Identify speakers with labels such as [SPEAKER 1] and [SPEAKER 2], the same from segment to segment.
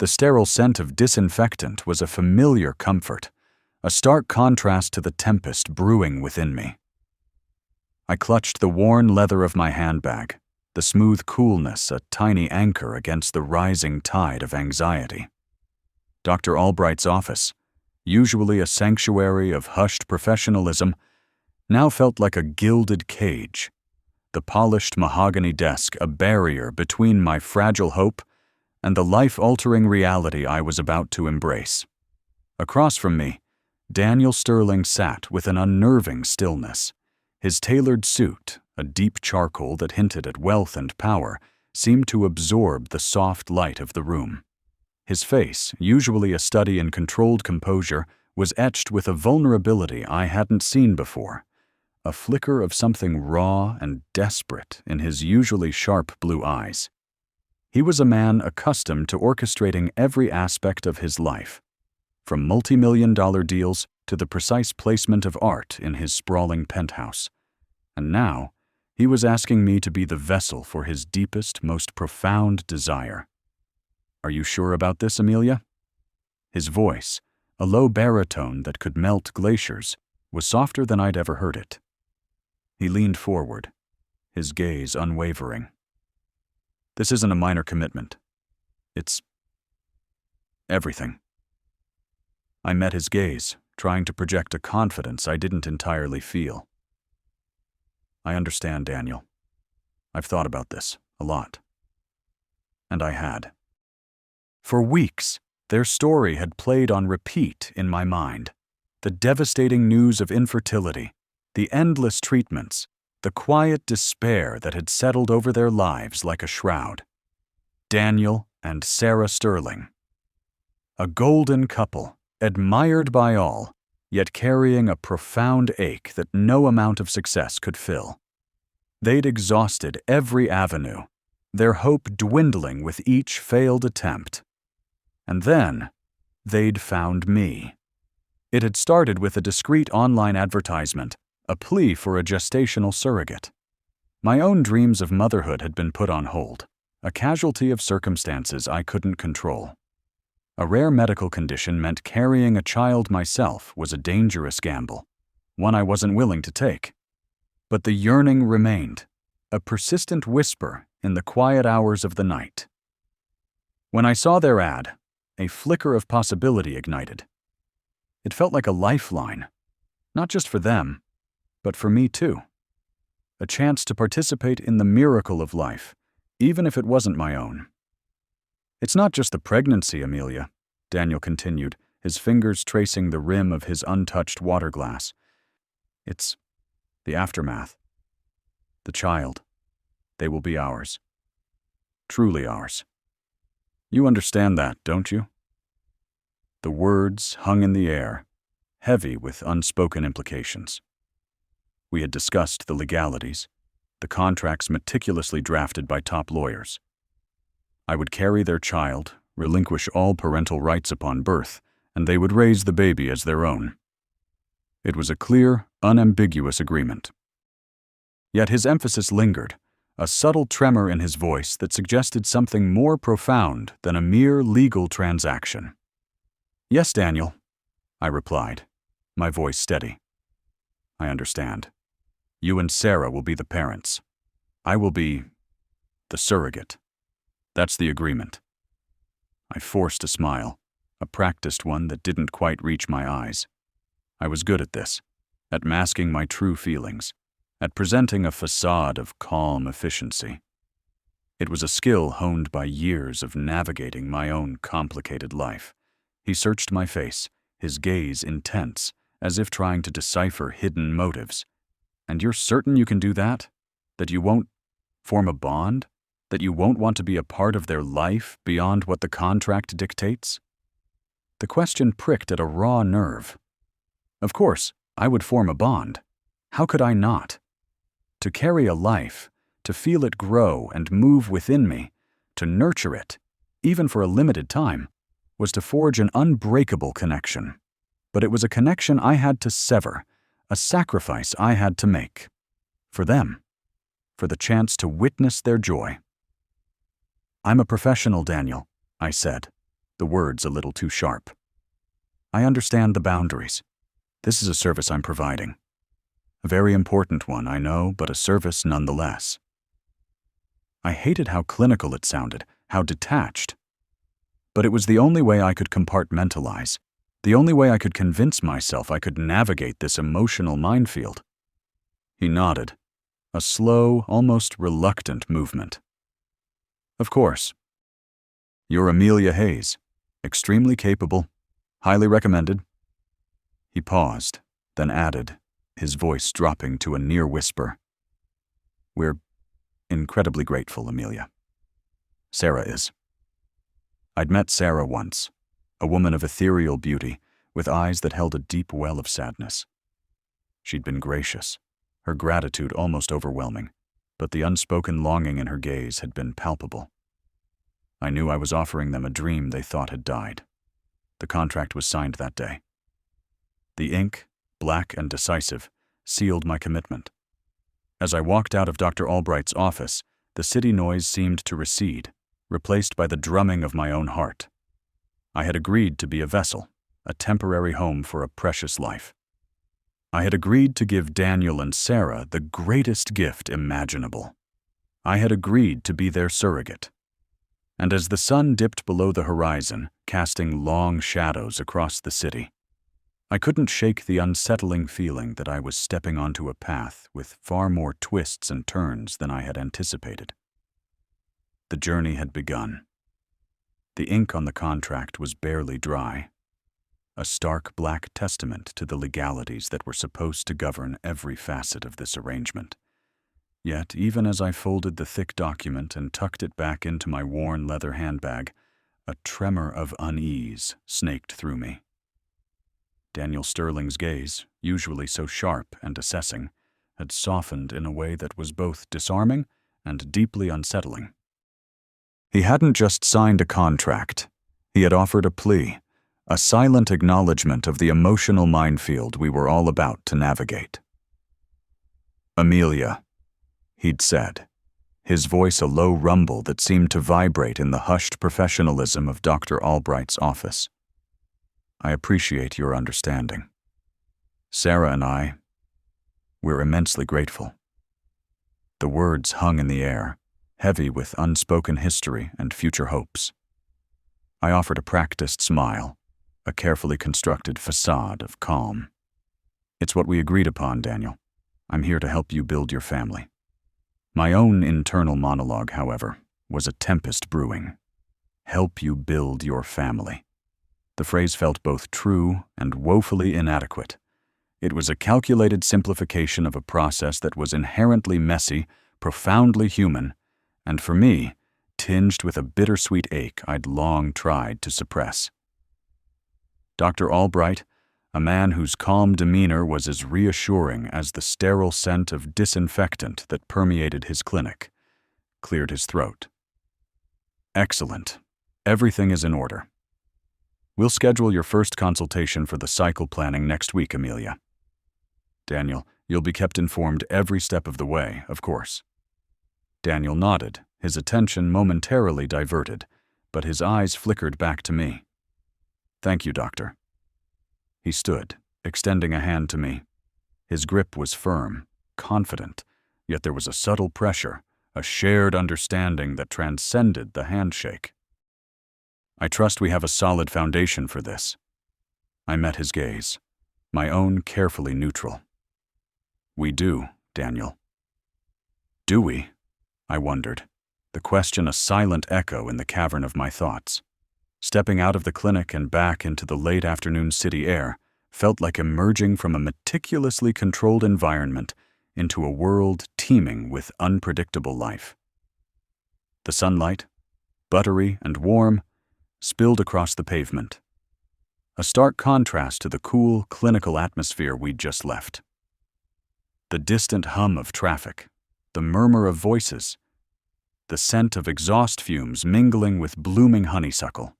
[SPEAKER 1] The sterile scent of disinfectant was a familiar comfort, a stark contrast to the tempest brewing within me. I clutched the worn leather of my handbag, the smooth coolness a tiny anchor against the rising tide of anxiety. Dr. Albright's office, usually a sanctuary of hushed professionalism, now felt like a gilded cage, the polished mahogany desk a barrier between my fragile hope and the life-altering reality I was about to embrace. Across from me, Daniel Sterling sat with an unnerving stillness. His tailored suit, a deep charcoal that hinted at wealth and power, seemed to absorb the soft light of the room. His face, usually a study in controlled composure, was etched with a vulnerability I hadn't seen before, a flicker of something raw and desperate in his usually sharp blue eyes. He was a man accustomed to orchestrating every aspect of his life, from multi-million-dollar deals to the precise placement of art in his sprawling penthouse. And now, he was asking me to be the vessel for his deepest, most profound desire. "Are you sure about this, Amelia?" His voice, a low baritone that could melt glaciers, was softer than I'd ever heard it. He leaned forward, his gaze unwavering. "This isn't a minor commitment. It's everything." I met his gaze, trying to project a confidence I didn't entirely feel. "I understand, Daniel. I've thought about this a lot." And I had. For weeks, their story had played on repeat in my mind. The devastating news of infertility, the endless treatments, the quiet despair that had settled over their lives like a shroud. Daniel and Sarah Sterling. A golden couple, admired by all, yet carrying a profound ache that no amount of success could fill. They'd exhausted every avenue, their hope dwindling with each failed attempt. And then, they'd found me. It had started with a discreet online advertisement, a plea for a gestational surrogate. My own dreams of motherhood had been put on hold, a casualty of circumstances I couldn't control. A rare medical condition meant carrying a child myself was a dangerous gamble, one I wasn't willing to take. But the yearning remained, a persistent whisper in the quiet hours of the night. When I saw their ad, a flicker of possibility ignited. It felt like a lifeline, not just for them, but for me too. A chance to participate in the miracle of life, even if it wasn't my own. "It's not just the pregnancy, Amelia," Daniel continued, his fingers tracing the rim of his untouched water glass. "It's the aftermath. The child. They will be ours. Truly ours. You understand that, don't you?" The words hung in the air, heavy with unspoken implications. We had discussed the legalities, the contracts meticulously drafted by top lawyers. I would carry their child, relinquish all parental rights upon birth, and they would raise the baby as their own. It was a clear, unambiguous agreement. Yet his emphasis lingered, a subtle tremor in his voice that suggested something more profound than a mere legal transaction. "Yes, Daniel," I replied, my voice steady. "I understand. You and Sarah will be the parents. I will be the surrogate. That's the agreement." I forced a smile, a practiced one that didn't quite reach my eyes. I was good at this, at masking my true feelings, at presenting a facade of calm efficiency. It was a skill honed by years of navigating my own complicated life. He searched my face, his gaze intense, as if trying to decipher hidden motives. "And you're certain you can do that? That you won't form a bond? That you won't want to be a part of their life beyond what the contract dictates?" The question pricked at a raw nerve. Of course, I would form a bond. How could I not? To carry a life, to feel it grow and move within me, to nurture it, even for a limited time, was to forge an unbreakable connection. But it was a connection I had to sever, a sacrifice I had to make. For them. For the chance to witness their joy. "I'm a professional, Daniel," I said, the words a little too sharp. I understand the boundaries. This is a service I'm providing. A very important one, I know, but a service nonetheless. I hated how clinical it sounded, how detached. But it was the only way I could compartmentalize, the only way I could convince myself I could navigate this emotional minefield. He nodded, a slow, almost reluctant movement. Of course. You're Amelia Hayes, extremely capable, highly recommended. He paused, then added, his voice dropping to a near whisper. We're incredibly grateful, Amelia. Sarah is. I'd met Sarah once, a woman of ethereal beauty, with eyes that held a deep well of sadness. She'd been gracious, her gratitude almost overwhelming, but the unspoken longing in her gaze had been palpable. I knew I was offering them a dream they thought had died. The contract was signed that day. The ink, black and decisive, sealed my commitment. As I walked out of Dr. Albright's office, the city noise seemed to recede, replaced by the drumming of my own heart. I had agreed to be a vessel, a temporary home for a precious life. I had agreed to give Daniel and Sarah the greatest gift imaginable. I had agreed to be their surrogate. And as the sun dipped below the horizon, casting long shadows across the city, I couldn't shake the unsettling feeling that I was stepping onto a path with far more twists and turns than I had anticipated. The journey had begun. The ink on the contract was barely dry, a stark black testament to the legalities that were supposed to govern every facet of this arrangement. Yet, even as I folded the thick document and tucked it back into my worn leather handbag, a tremor of unease snaked through me. Daniel Sterling's gaze, usually so sharp and assessing, had softened in a way that was both disarming and deeply unsettling. He hadn't just signed a contract. He had offered a plea, a silent acknowledgement of the emotional minefield we were all about to navigate. Amelia, he'd said, his voice a low rumble that seemed to vibrate in the hushed professionalism of Dr. Albright's office. I appreciate your understanding. Sarah and I, we're immensely grateful. The words hung in the air, heavy with unspoken history and future hopes. I offered a practiced smile, a carefully constructed facade of calm. It's what we agreed upon, Daniel. I'm here to help you build your family. My own internal monologue, however, was a tempest brewing. Help you build your family. The phrase felt both true and woefully inadequate. It was a calculated simplification of a process that was inherently messy, profoundly human, and for me, tinged with a bittersweet ache I'd long tried to suppress. Dr. Albright, a man whose calm demeanor was as reassuring as the sterile scent of disinfectant that permeated his clinic, cleared his throat. Excellent. Everything is in order. We'll schedule your first consultation for the cycle planning next week, Amelia. Daniel, you'll be kept informed every step of the way, of course. Daniel nodded, his attention momentarily diverted, but his eyes flickered back to me. Thank you, Doctor. He stood, extending a hand to me. His grip was firm, confident, yet there was a subtle pressure, a shared understanding that transcended the handshake. I trust we have a solid foundation for this. I met his gaze, my own carefully neutral. We do, Daniel. Do we? I wondered, the question a silent echo in the cavern of my thoughts. Stepping out of the clinic and back into the late afternoon city air felt like emerging from a meticulously controlled environment into a world teeming with unpredictable life. The sunlight, buttery and warm, spilled across the pavement, a stark contrast to the cool, clinical atmosphere we'd just left. The distant hum of traffic, the murmur of voices, the scent of exhaust fumes mingling with blooming honeysuckle.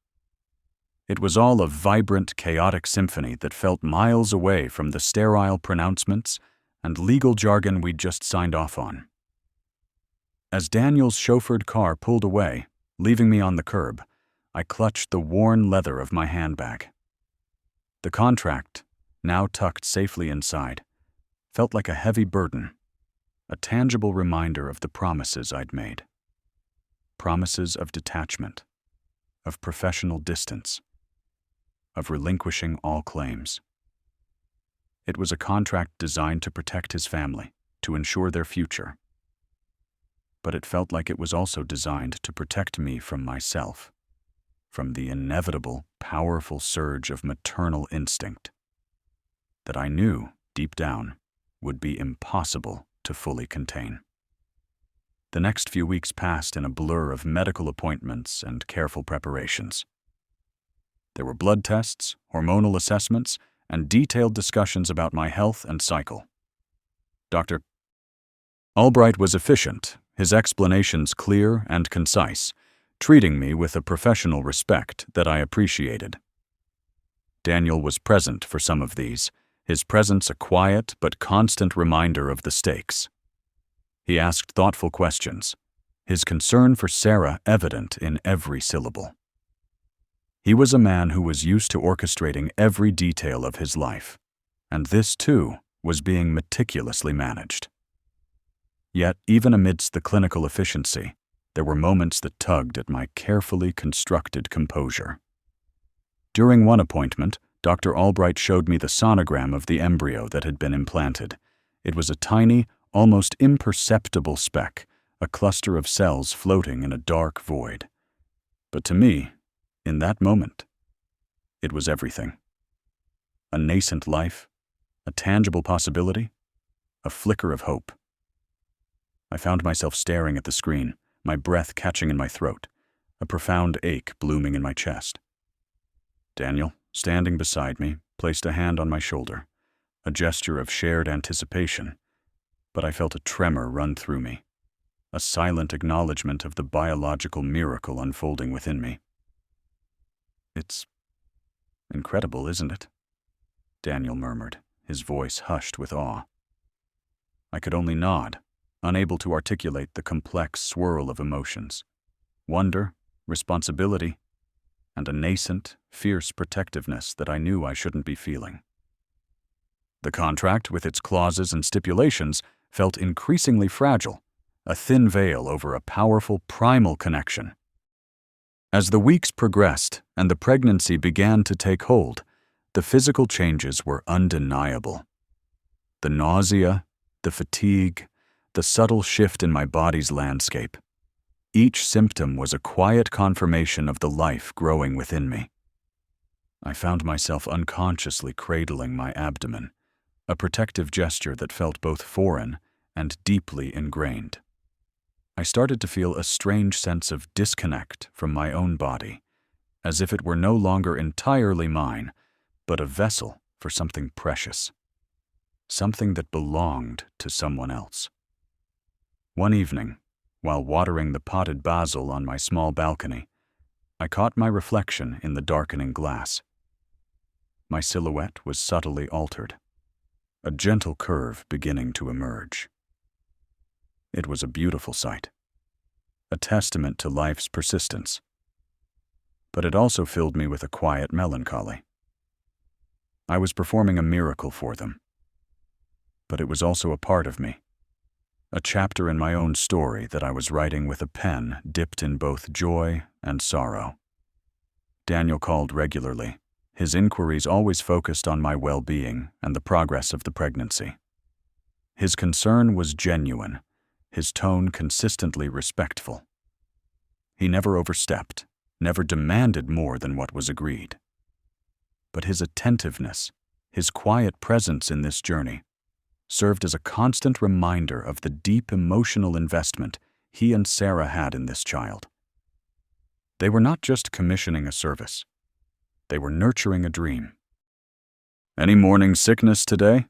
[SPEAKER 1] It was all a vibrant, chaotic symphony that felt miles away from the sterile pronouncements and legal jargon we'd just signed off on. As Daniel's chauffeured car pulled away, leaving me on the curb, I clutched the worn leather of my handbag. The contract, now tucked safely inside, felt like a heavy burden, a tangible reminder of the promises I'd made. Promises of detachment, of professional distance, of relinquishing all claims. It was a contract designed to protect his family, to ensure their future. But it felt like it was also designed to protect me from myself, from the inevitable, powerful surge of maternal instinct that I knew, deep down, would be impossible to fully contain. The next few weeks passed in a blur of medical appointments and careful preparations. There were blood tests, hormonal assessments, and detailed discussions about my health and cycle. Dr. Albright was efficient, his explanations clear and concise, treating me with a professional respect that I appreciated. Daniel was present for some of these, his presence a quiet but constant reminder of the stakes. He asked thoughtful questions, his concern for Sarah evident in every syllable. He was a man who was used to orchestrating every detail of his life, and this, too, was being meticulously managed. Yet, even amidst the clinical efficiency, there were moments that tugged at my carefully constructed composure. During one appointment, Dr. Albright showed me the sonogram of the embryo that had been implanted. It was a tiny, almost imperceptible speck, a cluster of cells floating in a dark void. But to me, in that moment, it was everything. A nascent life, a tangible possibility, a flicker of hope. I found myself staring at the screen, my breath catching in my throat, a profound ache blooming in my chest. Daniel, standing beside me, placed a hand on my shoulder, a gesture of shared anticipation, but I felt a tremor run through me, a silent acknowledgement of the biological miracle unfolding within me. "It's incredible, isn't it?" Daniel murmured, his voice hushed with awe. I could only nod, unable to articulate the complex swirl of emotions: wonder, responsibility, and a nascent, fierce protectiveness that I knew I shouldn't be feeling. The contract, with its clauses and stipulations, felt increasingly fragile, a thin veil over a powerful, primal connection. As the weeks progressed and the pregnancy began to take hold, the physical changes were undeniable. The nausea, the fatigue, the subtle shift in my body's landscape. Each symptom was a quiet confirmation of the life growing within me. I found myself unconsciously cradling my abdomen, a protective gesture that felt both foreign and deeply ingrained. I started to feel a strange sense of disconnect from my own body, as if it were no longer entirely mine, but a vessel for something precious, something that belonged to someone else. One evening, while watering the potted basil on my small balcony, I caught my reflection in the darkening glass. My silhouette was subtly altered, a gentle curve beginning to emerge. It was a beautiful sight, a testament to life's persistence. But it also filled me with a quiet melancholy. I was performing a miracle for them, but it was also a part of me, a chapter in my own story that I was writing with a pen dipped in both joy and sorrow. Daniel called regularly, his inquiries always focused on my well-being and the progress of the pregnancy. His concern was genuine, his tone consistently respectful. He never overstepped, never demanded more than what was agreed. But his attentiveness, his quiet presence in this journey, served as a constant reminder of the deep emotional investment he and Sarah had in this child. They were not just commissioning a service. They were nurturing a dream. "Any morning sickness today?"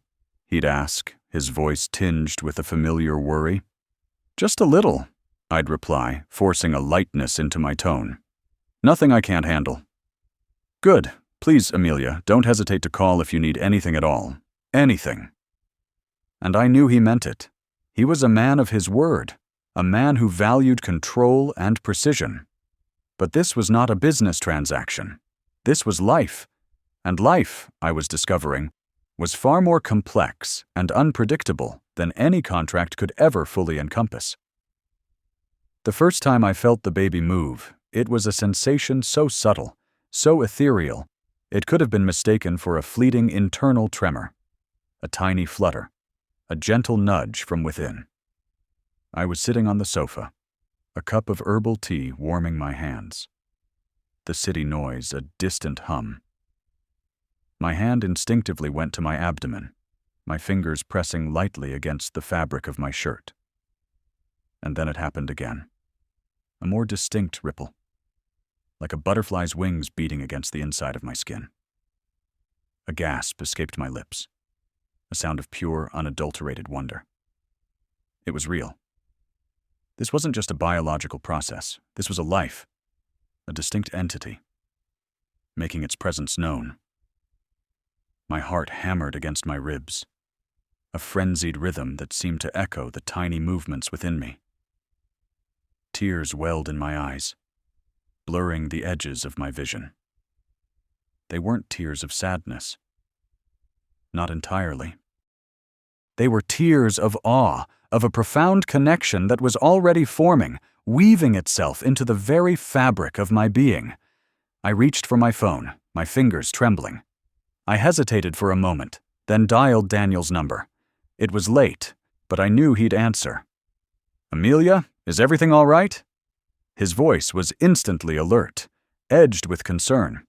[SPEAKER 1] he'd ask, his voice tinged with a familiar worry. "Just a little," I'd reply, forcing a lightness into my tone. "Nothing I can't handle." "Good. Please, Amelia, don't hesitate to call if you need anything at all. Anything." And I knew he meant it. He was a man of his word, a man who valued control and precision. But this was not a business transaction. This was life. And life, I was discovering, was far more complex and unpredictable than any contract could ever fully encompass. The first time I felt the baby move, it was a sensation so subtle, so ethereal, it could have been mistaken for a fleeting internal tremor, a tiny flutter, a gentle nudge from within. I was sitting on the sofa, a cup of herbal tea warming my hands. The city noise a distant hum. My hand instinctively went to my abdomen, my fingers pressing lightly against the fabric of my shirt. And then it happened again. A more distinct ripple, like a butterfly's wings beating against the inside of my skin. A gasp escaped my lips, a sound of pure, unadulterated wonder. It was real. This wasn't just a biological process. This was a life, a distinct entity, making its presence known. My heart hammered against my ribs, a frenzied rhythm that seemed to echo the tiny movements within me. Tears welled in my eyes, blurring the edges of my vision. They weren't tears of sadness. Not entirely. They were tears of awe, of a profound connection that was already forming, weaving itself into the very fabric of my being. I reached for my phone, my fingers trembling. I hesitated for a moment, then dialed Daniel's number. It was late, but I knew he'd answer. "Amelia, is everything all right?" His voice was instantly alert, edged with concern.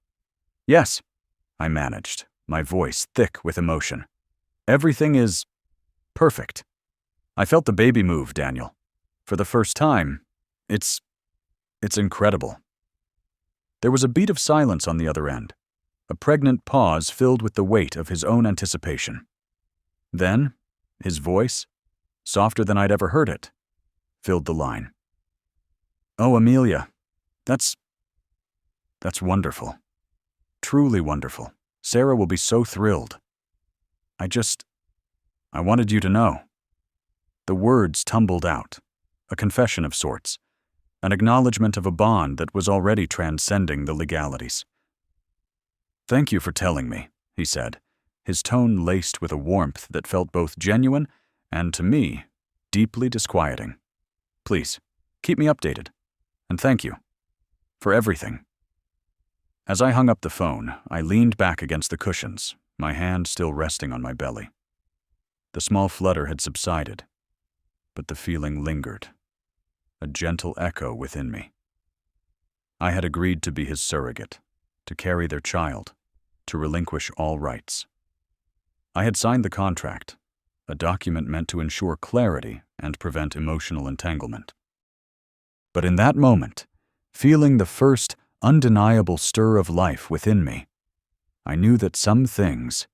[SPEAKER 1] "Yes," I managed, my voice thick with emotion. "Everything is perfect. I felt the baby move, Daniel. For the first time. It's incredible." There was a beat of silence on the other end, a pregnant pause filled with the weight of his own anticipation. Then, his voice, softer than I'd ever heard it, filled the line. "Oh, Amelia, that's wonderful. Truly wonderful. Sarah will be so thrilled. I wanted you to know." The words tumbled out, a confession of sorts, an acknowledgement of a bond that was already transcending the legalities. "Thank you for telling me," he said, his tone laced with a warmth that felt both genuine and, to me, deeply disquieting. "Please, keep me updated. And thank you. For everything." As I hung up the phone, I leaned back against the cushions, my hand still resting on my belly. The small flutter had subsided, but the feeling lingered, a gentle echo within me. I had agreed to be his surrogate, to carry their child, to relinquish all rights. I had signed the contract, a document meant to ensure clarity and prevent emotional entanglement. But in that moment, feeling the first undeniable stir of life within me, I knew that some things,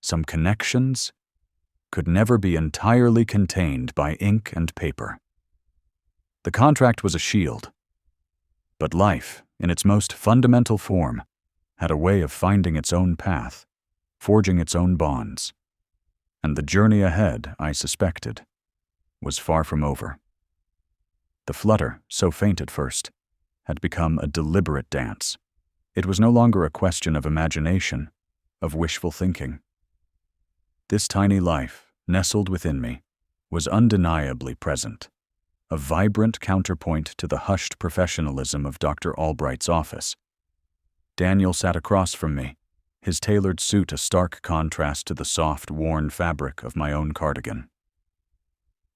[SPEAKER 1] some connections, could never be entirely contained by ink and paper. The contract was a shield, but life, in its most fundamental form, had a way of finding its own path, forging its own bonds. And the journey ahead, I suspected, was far from over. The flutter, so faint at first, had become a deliberate dance. It was no longer a question of imagination, of wishful thinking. This tiny life, nestled within me, was undeniably present, a vibrant counterpoint to the hushed professionalism of Dr. Albright's office. Daniel sat across from me, his tailored suit a stark contrast to the soft, worn fabric of my own cardigan.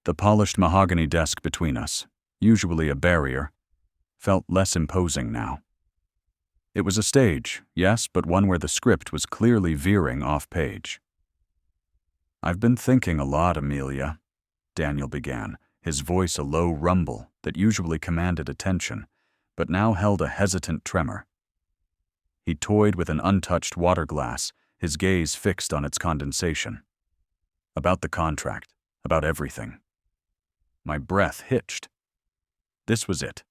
[SPEAKER 1] The polished mahogany desk between us, usually a barrier, felt less imposing now. It was a stage, yes, but one where the script was clearly veering off-page. "I've been thinking a lot, Amelia," Daniel began, his voice a low rumble that usually commanded attention, but now held a hesitant tremor. He toyed with an untouched water glass, his gaze fixed on its condensation. About the contract, about everything. My breath hitched. This was it.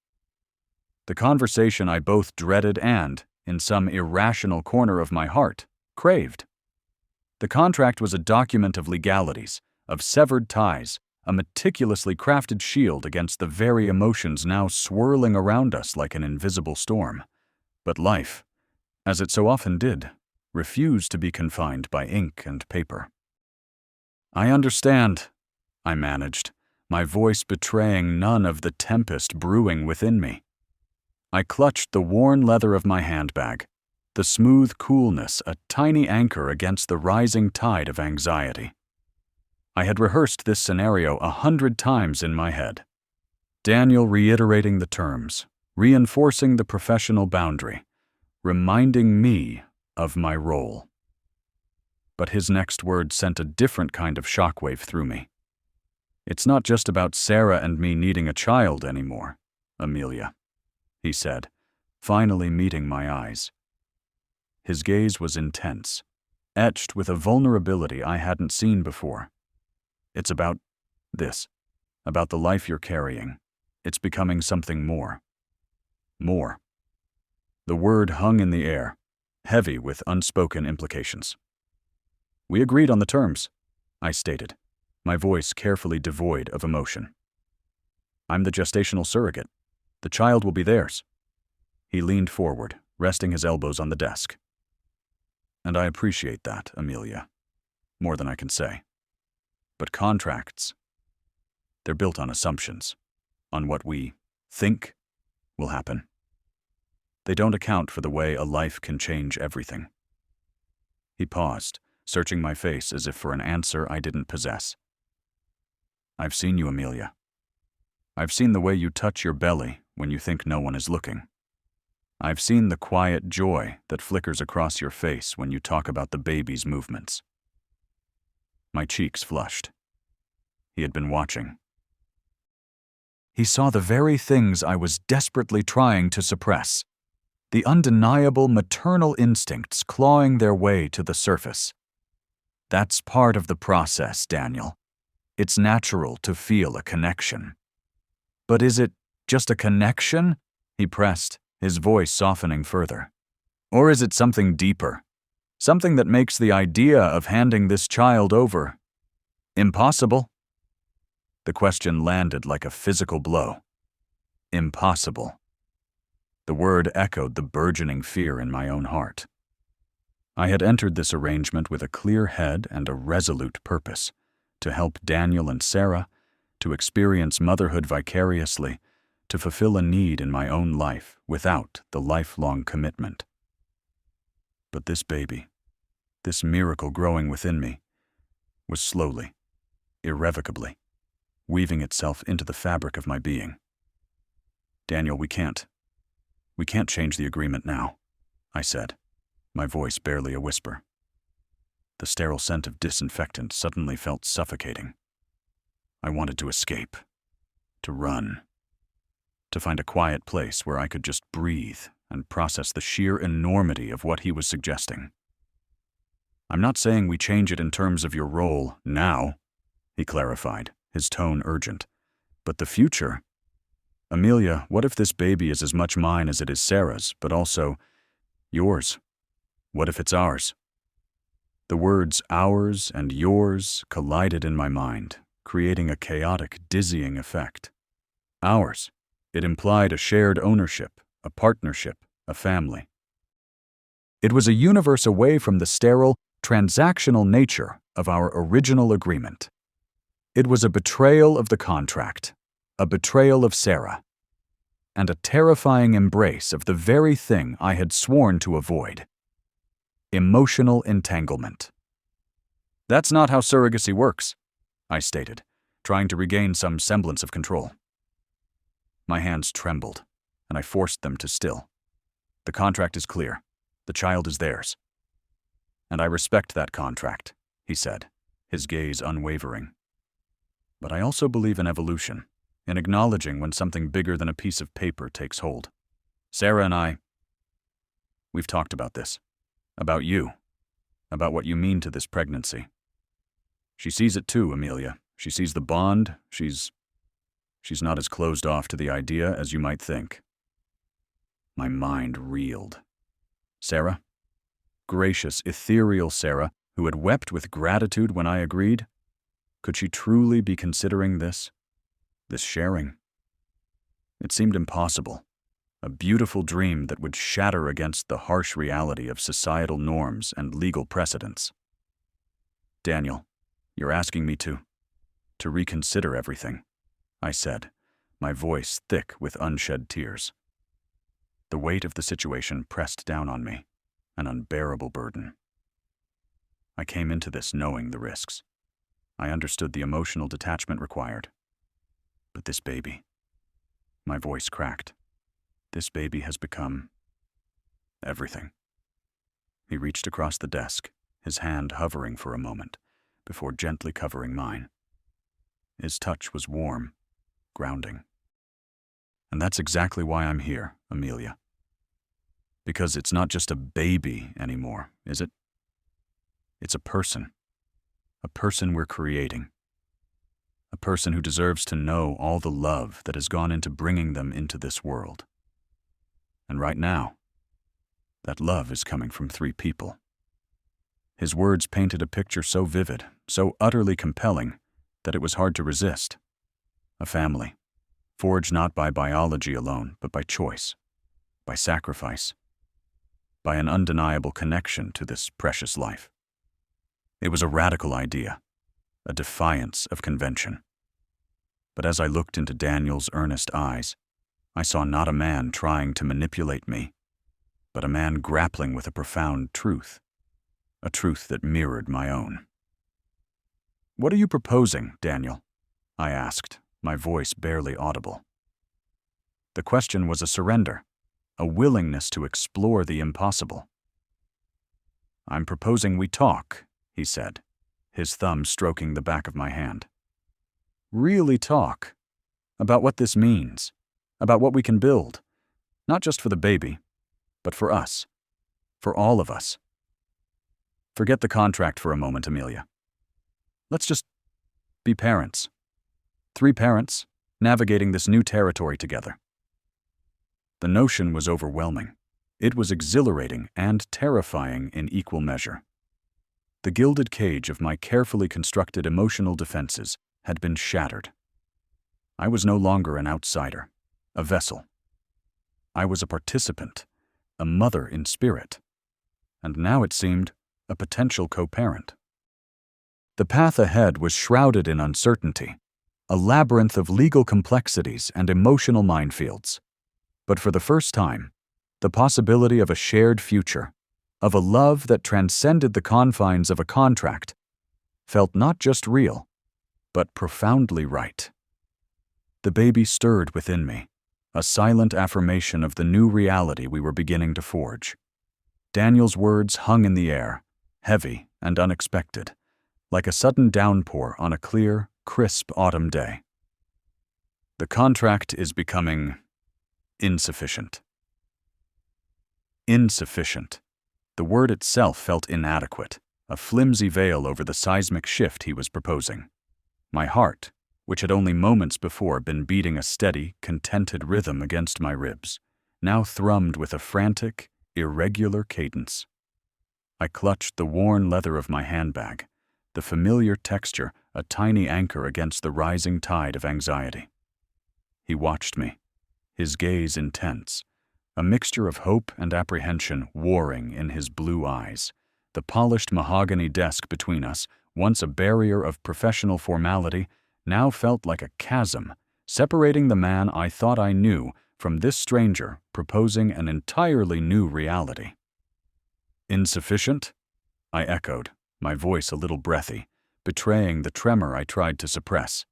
[SPEAKER 1] The conversation I both dreaded and, in some irrational corner of my heart, craved. The contract was a document of legalities, of severed ties, a meticulously crafted shield against the very emotions now swirling around us like an invisible storm. But life, as it so often did, refused to be confined by ink and paper. "I understand," I managed, my voice betraying none of the tempest brewing within me. I clutched the worn leather of my handbag, the smooth coolness a tiny anchor against the rising tide of anxiety. I had rehearsed this scenario 100 times in my head. Daniel reiterating the terms, reinforcing the professional boundary, reminding me of my role. But his next words sent a different kind of shockwave through me. "It's not just about Sarah and me needing a child anymore, Amelia," he said, finally meeting my eyes. His gaze was intense, etched with a vulnerability I hadn't seen before. "It's about this, about the life you're carrying. It's becoming something more." More. The word hung in the air, heavy with unspoken implications. "We agreed on the terms," I stated, my voice carefully devoid of emotion. "I'm the gestational surrogate. The child will be theirs." He leaned forward, resting his elbows on the desk. "And I appreciate that, Amelia. More than I can say. But contracts, they're built on assumptions, on what we think will happen. They don't account for the way a life can change everything." He paused, searching my face as if for an answer I didn't possess. "I've seen you, Amelia. I've seen the way you touch your belly when you think no one is looking. I've seen the quiet joy that flickers across your face when you talk about the baby's movements." My cheeks flushed. He had been watching. He saw the very things I was desperately trying to suppress, the undeniable maternal instincts clawing their way to the surface. "That's part of the process, Daniel. It's natural to feel a connection." "But is it just a connection?" he pressed, his voice softening further. "Or is it something deeper? Something that makes the idea of handing this child over impossible?" The question landed like a physical blow. Impossible. The word echoed the burgeoning fear in my own heart. I had entered this arrangement with a clear head and a resolute purpose, to help Daniel and Sarah, to experience motherhood vicariously, to fulfill a need in my own life without the lifelong commitment. But this baby, this miracle growing within me, was slowly, irrevocably, weaving itself into the fabric of my being. "Daniel, we can't change the agreement now," I said, my voice barely a whisper. The sterile scent of disinfectant suddenly felt suffocating. I wanted to escape, to run, to find a quiet place where I could just breathe and process the sheer enormity of what he was suggesting. "I'm not saying we change it in terms of your role now," he clarified, his tone urgent. "But the future? Amelia, what if this baby is as much mine as it is Sarah's, but also yours? What if it's ours?" The words ours and yours collided in my mind, creating a chaotic, dizzying effect. Ours. It implied a shared ownership, a partnership, a family. It was a universe away from the sterile, transactional nature of our original agreement. It was a betrayal of the contract, a betrayal of Sarah, and a terrifying embrace of the very thing I had sworn to avoid: emotional entanglement. "That's not how surrogacy works," I stated, trying to regain some semblance of control. My hands trembled, and I forced them to still. "The contract is clear. The child is theirs." "And I respect that contract," he said, his gaze unwavering. "But I also believe in evolution, in acknowledging when something bigger than a piece of paper takes hold. Sarah and we've talked about this. About you. About what you mean to this pregnancy. She sees it too, Amelia. She sees the bond. She's not as closed off to the idea as you might think." My mind reeled. Sarah? Gracious, ethereal Sarah, who had wept with gratitude when I agreed? Could she truly be considering this? This sharing? It seemed impossible. A beautiful dream that would shatter against the harsh reality of societal norms and legal precedents. Daniel, you're asking me to reconsider everything, I said, my voice thick with unshed tears. The weight of the situation pressed down on me, an unbearable burden. I came into this knowing the risks. I understood the emotional detachment required. But this baby, my voice cracked. This baby has become everything. He reached across the desk, his hand hovering for a moment, before gently covering mine. His touch was warm, grounding. And that's exactly why I'm here, Amelia. Because it's not just a baby anymore, is it? It's a person we're creating. A person who deserves to know all the love that has gone into bringing them into this world. And right now, that love is coming from 3 people. His words painted a picture so vivid, so utterly compelling, that it was hard to resist. A family, forged not by biology alone, but by choice, by sacrifice, by an undeniable connection to this precious life. It was a radical idea, a defiance of convention. But as I looked into Daniel's earnest eyes, I saw not a man trying to manipulate me, but a man grappling with a profound truth, a truth that mirrored my own. "What are you proposing, Daniel?" I asked, my voice barely audible. The question was a surrender, a willingness to explore the impossible. "I'm proposing we talk," he said, his thumb stroking the back of my hand. "Really talk. About what this means. About what we can build. Not just for the baby, but for us. For all of us. Forget the contract for a moment, Amelia. Let's just be parents. 3 parents, navigating this new territory together." The notion was overwhelming. It was exhilarating and terrifying in equal measure. The gilded cage of my carefully constructed emotional defenses had been shattered. I was no longer an outsider, a vessel. I was a participant, a mother in spirit, and now it seemed a potential co-parent. The path ahead was shrouded in uncertainty, a labyrinth of legal complexities and emotional minefields. But for the first time, the possibility of a shared future, of a love that transcended the confines of a contract, felt not just real, but profoundly right. The baby stirred within me, a silent affirmation of the new reality we were beginning to forge. Daniel's words hung in the air, heavy and unexpected, like a sudden downpour on a clear, crisp autumn day. "The contract is becoming insufficient." Insufficient. The word itself felt inadequate, a flimsy veil over the seismic shift he was proposing. My heart, which had only moments before been beating a steady, contented rhythm against my ribs, now thrummed with a frantic, irregular cadence. I clutched the worn leather of my handbag, the familiar texture a tiny anchor against the rising tide of anxiety. He watched me, his gaze intense, a mixture of hope and apprehension warring in his blue eyes. The polished mahogany desk between us, once a barrier of professional formality, now felt like a chasm, separating the man I thought I knew from this stranger proposing an entirely new reality. "Insufficient?" I echoed, my voice a little breathy, betraying the tremor I tried to suppress.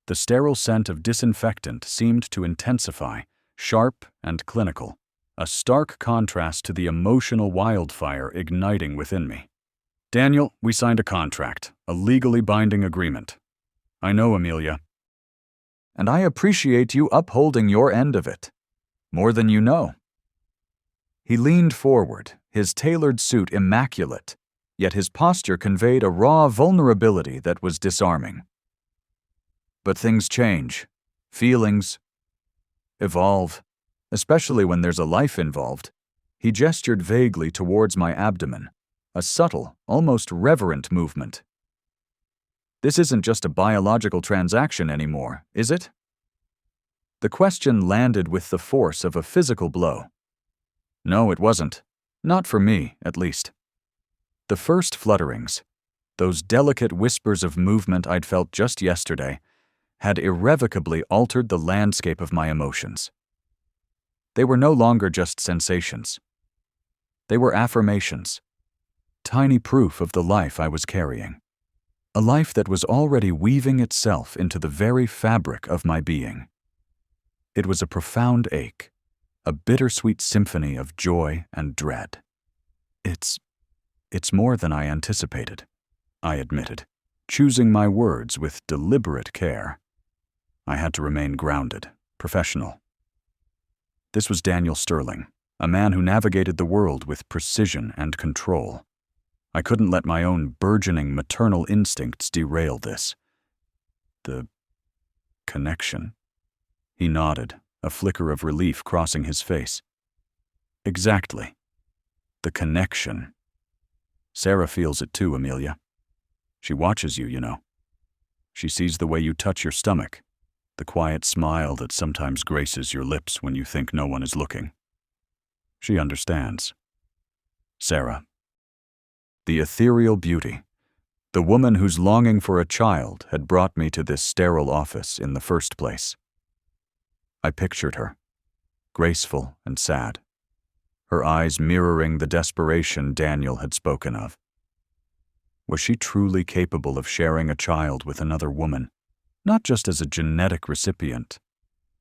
[SPEAKER 1] The sterile scent of disinfectant seemed to intensify, sharp and clinical, a stark contrast to the emotional wildfire igniting within me. "Daniel, we signed a contract, a legally binding agreement. I know, Amelia. And I appreciate you upholding your end of it. More than you know." He leaned forward, his tailored suit immaculate, yet his posture conveyed a raw vulnerability that was disarming. "But things change. Feelings evolve, especially when there's a life involved." He gestured vaguely towards my abdomen, a subtle, almost reverent movement. This isn't just a biological transaction anymore, is it? The question landed with the force of a physical blow. No, it wasn't. Not for me, at least. The first flutterings, those delicate whispers of movement I'd felt just yesterday, had irrevocably altered the landscape of my emotions. They were no longer just sensations. They were affirmations, tiny proof of the life I was carrying, a life that was already weaving itself into the very fabric of my being. It was a profound ache, a bittersweet symphony of joy and dread. It's more than I anticipated, I admitted, choosing my words with deliberate care. I had to remain grounded, professional. This was Daniel Sterling, a man who navigated the world with precision and control. I couldn't let my own burgeoning maternal instincts derail this. The connection? He nodded, a flicker of relief crossing his face. Exactly. The connection. Sarah feels it too, Amelia. She watches you, you know. She sees the way you touch your stomach, the quiet smile that sometimes graces your lips when you think no one is looking. She understands. Sarah. The ethereal beauty, the woman whose longing for a child had brought me to this sterile office in the first place. I pictured her, graceful and sad, her eyes mirroring the desperation Daniel had spoken of. Was she truly capable of sharing a child with another woman, not just as a genetic recipient,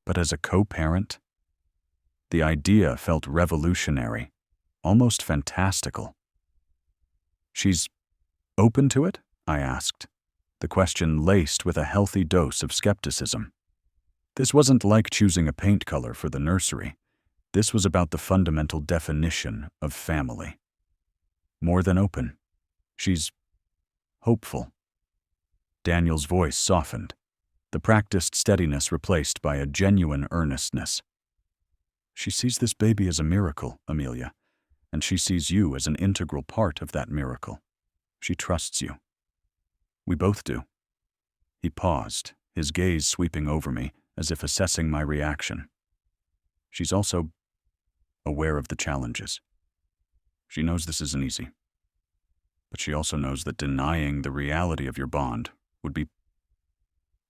[SPEAKER 1] but as a co-parent? The idea felt revolutionary, almost fantastical. She's open to it? I asked, the question laced with a healthy dose of skepticism. This wasn't like choosing a paint color for the nursery. This was about the fundamental definition of family. More than open. She's hopeful. Daniel's voice softened, the practiced steadiness replaced by a genuine earnestness. She sees this baby as a miracle, Amelia, and she sees you as an integral part of that miracle. She trusts you. We both do. He paused, his gaze sweeping over me, as if assessing my reaction. She's also aware of the challenges. She knows this isn't easy. But she also knows that denying the reality of your bond would be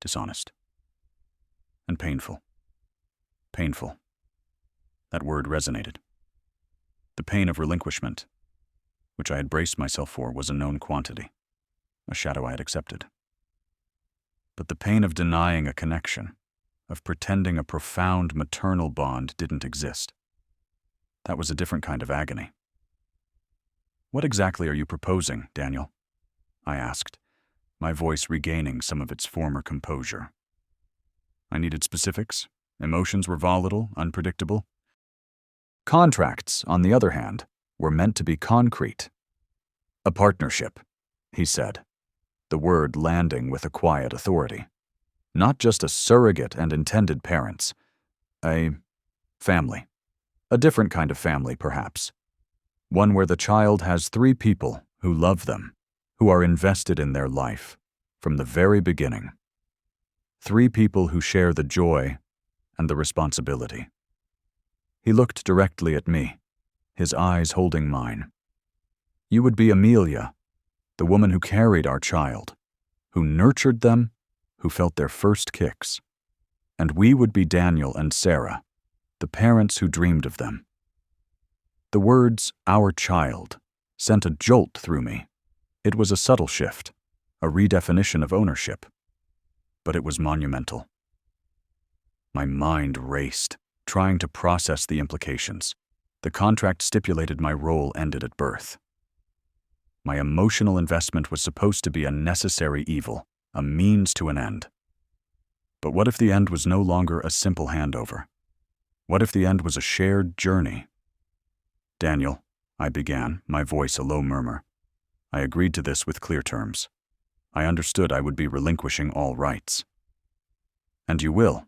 [SPEAKER 1] dishonest and painful. Painful. That word resonated. The pain of relinquishment, which I had braced myself for, was a known quantity, a shadow I had accepted. But the pain of denying a connection, of pretending a profound maternal bond didn't exist, that was a different kind of agony. What exactly are you proposing, Daniel? I asked, my voice regaining some of its former composure. I needed specifics. Emotions were volatile, unpredictable. Contracts, on the other hand, were meant to be concrete. A partnership, he said, the word landing with a quiet authority. Not just a surrogate and intended parents. A family. A different kind of family, perhaps. One where the child has 3 people who love them, who are invested in their life, from the very beginning. 3 people who share the joy and the responsibility. He looked directly at me, his eyes holding mine. You would be Amelia, the woman who carried our child, who nurtured them, who felt their first kicks. And we would be Daniel and Sarah, the parents who dreamed of them. The words, our child, sent a jolt through me. It was a subtle shift, a redefinition of ownership. But it was monumental. My mind raced, trying to process the implications. The contract stipulated my role ended at birth. My emotional investment was supposed to be a necessary evil, a means to an end. But what if the end was no longer a simple handover? What if the end was a shared journey? Daniel, I began, my voice a low murmur. I agreed to this with clear terms. I understood I would be relinquishing all rights. And you will,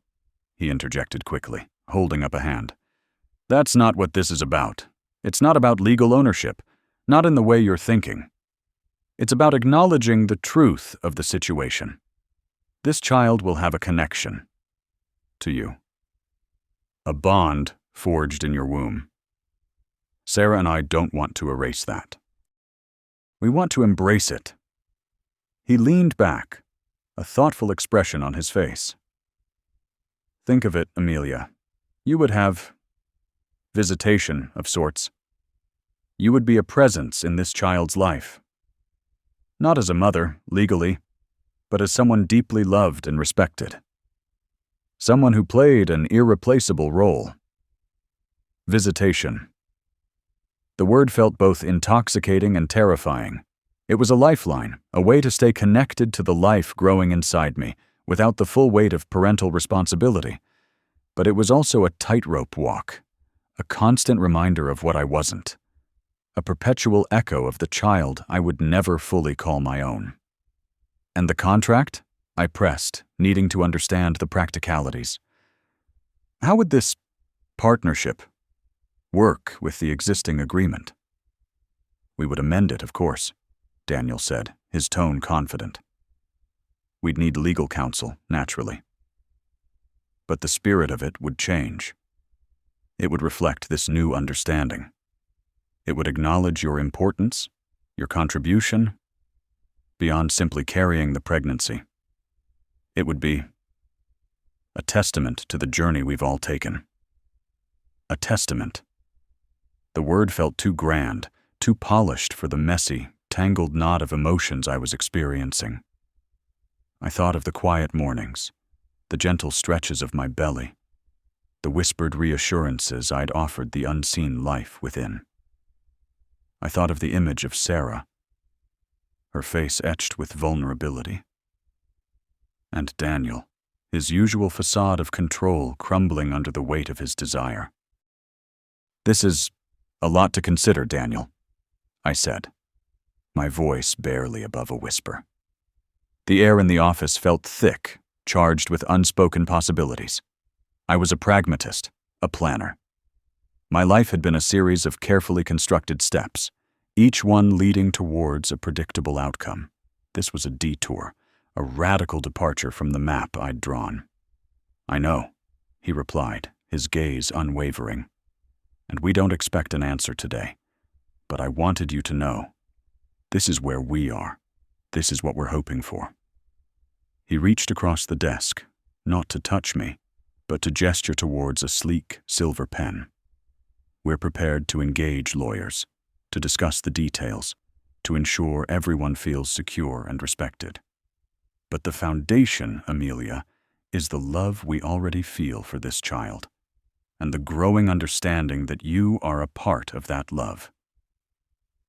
[SPEAKER 1] he interjected quickly, holding up a hand. That's not what this is about. It's not about legal ownership, not in the way you're thinking. It's about acknowledging the truth of the situation. This child will have a connection to you. A bond forged in your womb. Sarah and I don't want to erase that. We want to embrace it. He leaned back, a thoughtful expression on his face. Think of it, Amelia. You would have visitation of sorts. You would be a presence in this child's life. Not as a mother, legally, but as someone deeply loved and respected. Someone who played an irreplaceable role. Visitation. The word felt both intoxicating and terrifying. It was a lifeline, a way to stay connected to the life growing inside me, without the full weight of parental responsibility. But it was also a tightrope walk, a constant reminder of what I wasn't, a perpetual echo of the child I would never fully call my own. And the contract? I pressed, needing to understand the practicalities. How would this partnership work with the existing agreement? We would amend it, of course, Daniel said, his tone confident. We'd need legal counsel, naturally. But the spirit of it would change. It would reflect this new understanding. It would acknowledge your importance, your contribution, beyond simply carrying the pregnancy. It would be a testament to the journey we've all taken. A testament. The word felt too grand, too polished for the messy, tangled knot of emotions I was experiencing. I thought of the quiet mornings, the gentle stretches of my belly, the whispered reassurances I'd offered the unseen life within. I thought of the image of Sarah, her face etched with vulnerability. And Daniel, his usual facade of control crumbling under the weight of his desire. This is a lot to consider, Daniel, I said, my voice barely above a whisper. The air in the office felt thick, charged with unspoken possibilities. I was a pragmatist, a planner. My life had been a series of carefully constructed steps, each one leading towards a predictable outcome. This was a detour, a radical departure from the map I'd drawn. I know, he replied, his gaze unwavering. And we don't expect an answer today. But I wanted you to know, this is where we are. This is what we're hoping for. He reached across the desk, not to touch me, but to gesture towards a sleek silver pen. We're prepared to engage lawyers, to discuss the details, to ensure everyone feels secure and respected. But the foundation, Amelia, is the love we already feel for this child, and the growing understanding that you are a part of that love.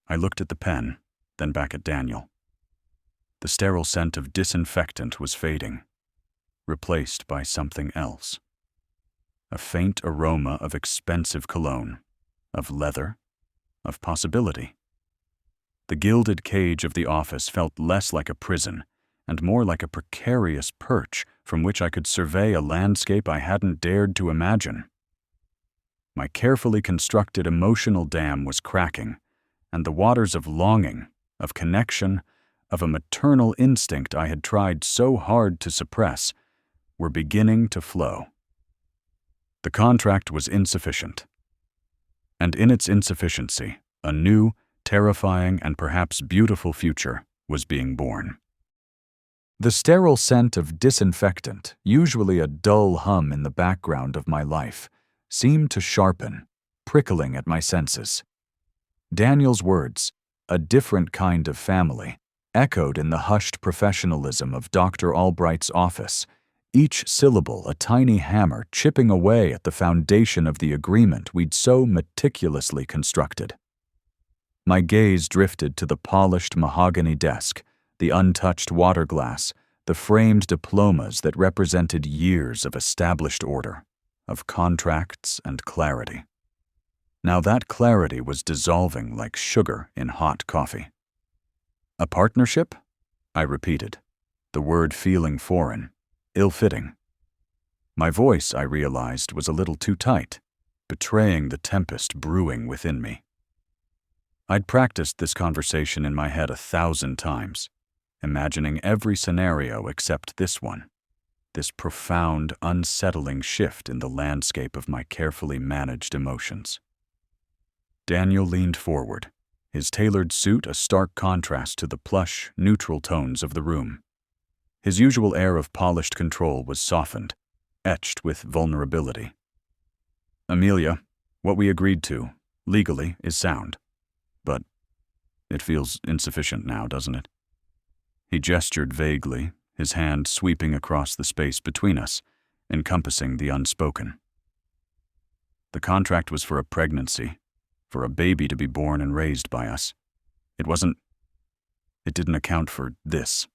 [SPEAKER 1] I looked at the pen, then back at Daniel. The sterile scent of disinfectant was fading, replaced by something else. A faint aroma of expensive cologne, of leather, of possibility. The gilded cage of the office felt less like a prison and more like a precarious perch from which I could survey a landscape I hadn't dared to imagine. My carefully constructed emotional dam was cracking, and the waters of longing, of connection, of a maternal instinct I had tried so hard to suppress, were beginning to flow. The contract was insufficient. And in its insufficiency, a new, terrifying, and perhaps beautiful future was being born. The sterile scent of disinfectant, usually a dull hum in the background of my life, seemed to sharpen, prickling at my senses. Daniel's words, a different kind of family, echoed in the hushed professionalism of Dr. Albright's office, each syllable a tiny hammer chipping away at the foundation of the agreement we'd so meticulously constructed. My gaze drifted to the polished mahogany desk, the untouched water glass, the framed diplomas that represented years of established order, of contracts and clarity. Now that clarity was dissolving like sugar in hot coffee. A partnership? I repeated, the word feeling foreign, ill-fitting. My voice, I realized, was a little too tight, betraying the tempest brewing within me. I'd practiced this conversation in my head 1,000 times, imagining every scenario except this one, this profound, unsettling shift in the landscape of my carefully managed emotions. Daniel leaned forward, his tailored suit a stark contrast to the plush, neutral tones of the room. His usual air of polished control was softened, etched with vulnerability. "Amelia, what we agreed to, legally, is sound. But it feels insufficient now, doesn't it?" He gestured vaguely, his hand sweeping across the space between us, encompassing the unspoken. The contract was for a pregnancy, for a baby to be born and raised by us. It didn't account for this.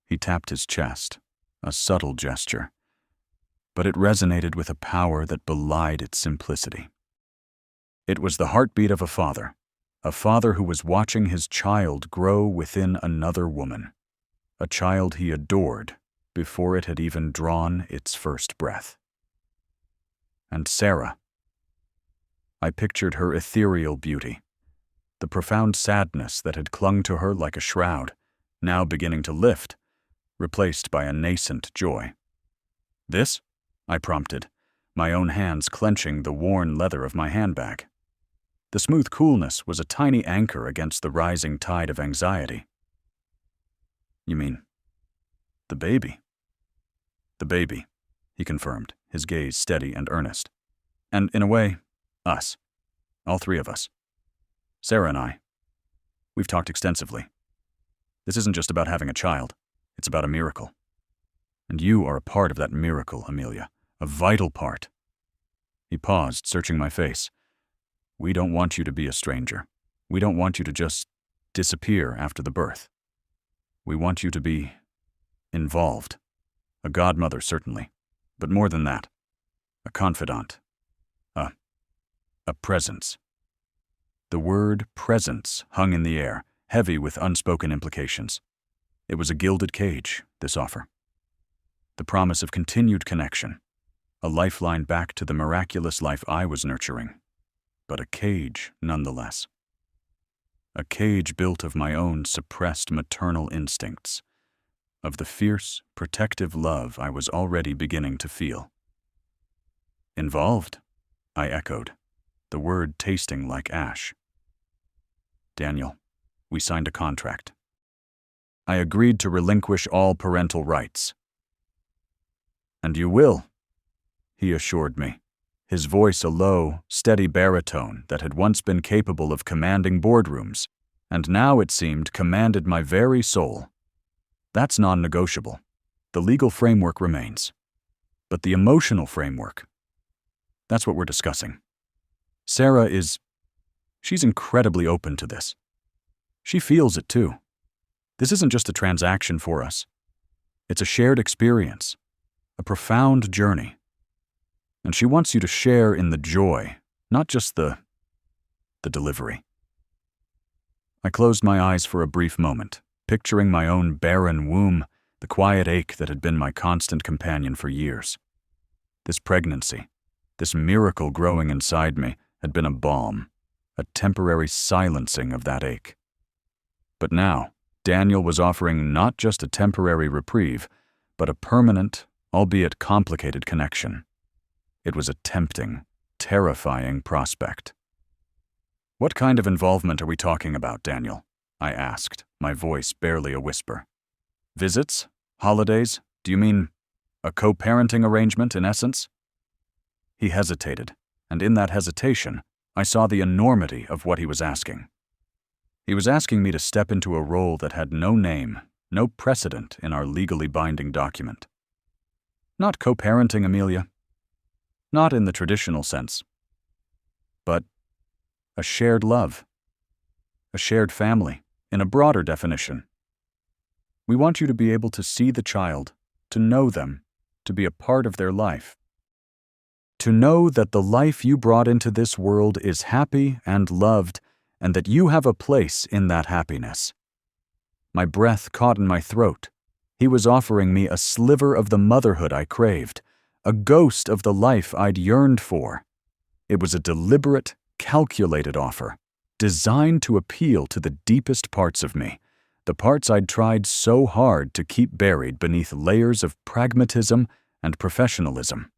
[SPEAKER 1] He tapped his chest, a subtle gesture, but it resonated with a power that belied its simplicity. It was the heartbeat of a father who was watching his child grow within another woman, a child he adored before it had even drawn its first breath. And Sarah. I pictured her ethereal beauty, the profound sadness that had clung to her like a shroud, now beginning to lift, replaced by a nascent joy. "This?" I prompted, my own hands clenching the worn leather of my handbag. The smooth coolness was a tiny anchor against the rising tide of anxiety. "You mean, the baby?" "The baby," he confirmed, his gaze steady and earnest. "And in a way, us. All three of us. Sarah and I. We've talked extensively. This isn't just about having a child. It's about a miracle. And you are a part of that miracle, Amelia. A vital part." He paused, searching my face. "We don't want you to be a stranger. We don't want you to just disappear after the birth. We want you to be involved. A godmother, certainly. But more than that. A confidant. A presence." The word presence hung in the air, heavy with unspoken implications. It was a gilded cage, this offer. The promise of continued connection, a lifeline back to the miraculous life I was nurturing, but a cage nonetheless. A cage built of my own suppressed maternal instincts, of the fierce, protective love I was already beginning to feel. "Involved?" I echoed, the word tasting like ash. "Daniel, we signed a contract. I agreed to relinquish all parental rights." "And you will," he assured me, his voice a low, steady baritone that had once been capable of commanding boardrooms, and now it seemed commanded my very soul. "That's non-negotiable. The legal framework remains. But the emotional framework, that's what we're discussing. Sarah she's incredibly open to this. She feels it too. This isn't just a transaction for us. It's a shared experience, a profound journey. And she wants you to share in the joy, not just the delivery." I closed my eyes for a brief moment, picturing my own barren womb, the quiet ache that had been my constant companion for years. This pregnancy, this miracle growing inside me, had been a balm, a temporary silencing of that ache. But now, Daniel was offering not just a temporary reprieve, but a permanent, albeit complicated connection. It was a tempting, terrifying prospect. "What kind of involvement are we talking about, Daniel?" I asked, my voice barely a whisper. "Visits? Holidays? Do you mean a co-parenting arrangement in essence?" He hesitated, and in that hesitation, I saw the enormity of what he was asking. He was asking me to step into a role that had no name, no precedent in our legally binding document. Not co-parenting, Amelia. Not in the traditional sense. But a shared love. A shared family, in a broader definition. We want you to be able to see the child, to know them, to be a part of their life. To know that the life you brought into this world is happy and loved, and that you have a place in that happiness. My breath caught in my throat. He was offering me a sliver of the motherhood I craved, a ghost of the life I'd yearned for. It was a deliberate, calculated offer, designed to appeal to the deepest parts of me, the parts I'd tried so hard to keep buried beneath layers of pragmatism and professionalism.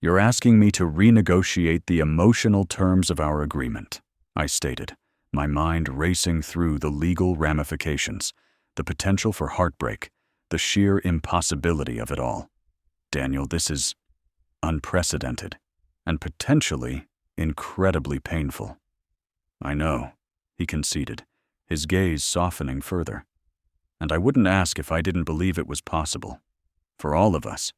[SPEAKER 1] "You're asking me to renegotiate the emotional terms of our agreement," I stated, my mind racing through the legal ramifications, the potential for heartbreak, the sheer impossibility of it all. "Daniel, this is unprecedented and potentially incredibly painful." "I know," he conceded, his gaze softening further. "And I wouldn't ask if I didn't believe it was possible. For all of us.